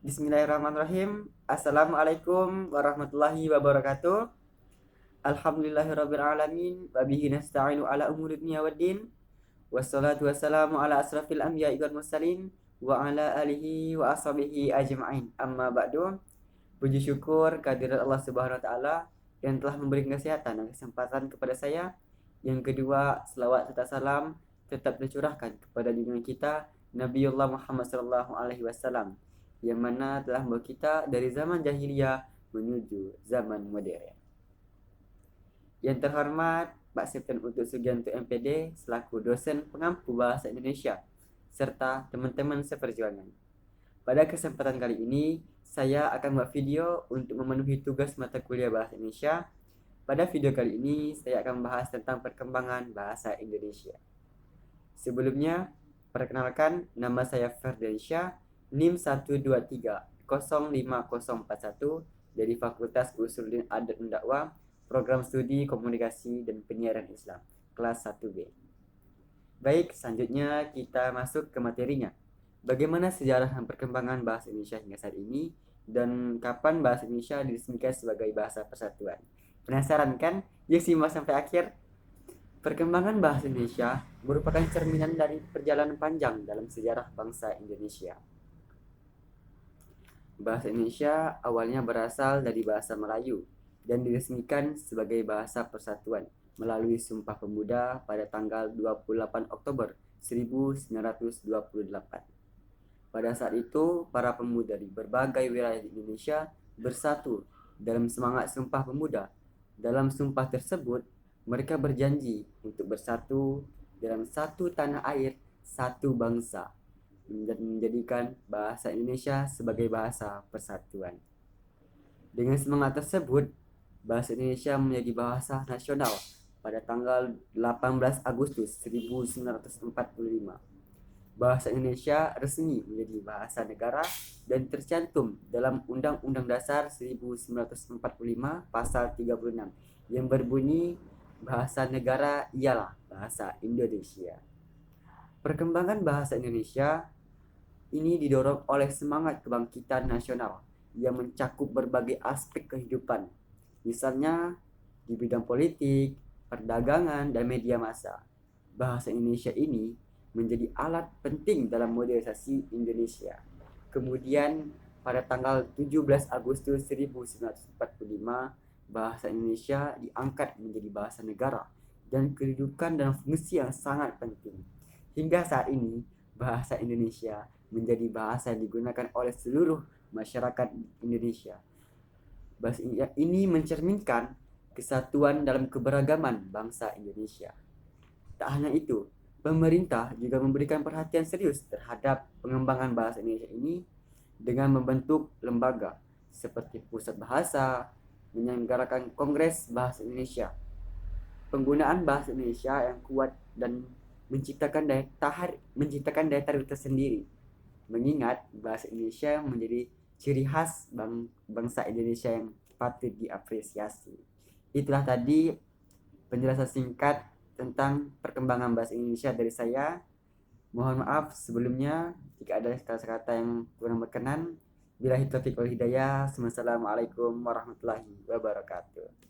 Bismillahirrahmanirrahim. Assalamualaikum warahmatullahi wabarakatuh. Alhamdulillahirabbil alamin wa bihi nasta'inu ala umuri dunya waddin. Wassalatu wassalamu ala asrafil anbiya'i wal mursalin wa ala alihi wa ashabihi ajma'in. Amma ba'du. Puji syukur kehadirat Allah Subhanahu wa taala yang telah memberi kesehatan dan kesempatan kepada saya. Yang kedua, selawat serta salam tetap tercurahkan kepada junjungan kita Nabiullah Muhammad sallallahu alaihi wasallam yang mana telah membawa kita dari zaman jahiliyah menuju zaman modern. Yang terhormat Pak Septen Utut Sugianto MPD selaku dosen pengampu bahasa Indonesia serta teman-teman seperjuangan. Pada kesempatan kali ini saya akan membuat video untuk memenuhi tugas mata kuliah bahasa Indonesia. Pada video kali ini saya akan membahas tentang perkembangan bahasa Indonesia. Sebelumnya, perkenalkan, nama saya Ferdiansyah, NIM 123-05041 dari Fakultas Usuluddin Adat dan Dakwah, Program Studi Komunikasi dan Penyiaran Islam, kelas 1B. Baik, selanjutnya kita masuk ke materinya. Bagaimana sejarah dan perkembangan bahasa Indonesia hingga saat ini, dan kapan bahasa Indonesia diresmikan sebagai bahasa persatuan? Penasaran kan? Yuk simak sampai akhir. Perkembangan bahasa Indonesia merupakan cerminan dari perjalanan panjang dalam sejarah bangsa Indonesia. Bahasa Indonesia awalnya berasal dari bahasa Melayu dan diresmikan sebagai bahasa persatuan melalui Sumpah Pemuda pada tanggal 28 Oktober 1928. Pada saat itu, para pemuda di berbagai wilayah di Indonesia bersatu dalam semangat Sumpah Pemuda. Dalam sumpah tersebut, mereka berjanji untuk bersatu dalam satu tanah air, satu bangsa, dan menjadikan bahasa Indonesia sebagai bahasa persatuan. Dengan semangat tersebut, bahasa Indonesia menjadi bahasa nasional pada tanggal 18 Agustus 1945. Bahasa Indonesia resmi menjadi bahasa negara dan tercantum dalam Undang-Undang Dasar 1945 pasal 36 yang berbunyi bahasa negara ialah bahasa Indonesia. Perkembangan bahasa Indonesia ini didorong oleh semangat kebangkitan nasional yang mencakup berbagai aspek kehidupan, misalnya di bidang politik, perdagangan, dan media massa. Bahasa Indonesia ini menjadi alat penting dalam modernisasi Indonesia. Kemudian pada tanggal 17 Agustus 1945, bahasa Indonesia diangkat menjadi bahasa negara dan kedudukan dan fungsi yang sangat penting. Hingga saat ini, bahasa Indonesia menjadi bahasa yang digunakan oleh seluruh masyarakat Indonesia. Bahasa ini mencerminkan kesatuan dalam keberagaman bangsa Indonesia. Tak hanya itu, pemerintah juga memberikan perhatian serius terhadap pengembangan bahasa Indonesia ini dengan membentuk lembaga seperti Pusat Bahasa, menyelenggarakan Kongres Bahasa Indonesia. Penggunaan bahasa Indonesia yang kuat dan menciptakan daya tarik tersendiri, mengingat bahasa Indonesia menjadi ciri khas bangsa Indonesia yang patut diapresiasi. Itulah tadi penjelasan singkat tentang perkembangan bahasa Indonesia dari saya. Mohon maaf sebelumnya jika ada kata-kata yang kurang berkenan. Billahi taufiq wal hidayah. Wassalamualaikum warahmatullahi wabarakatuh.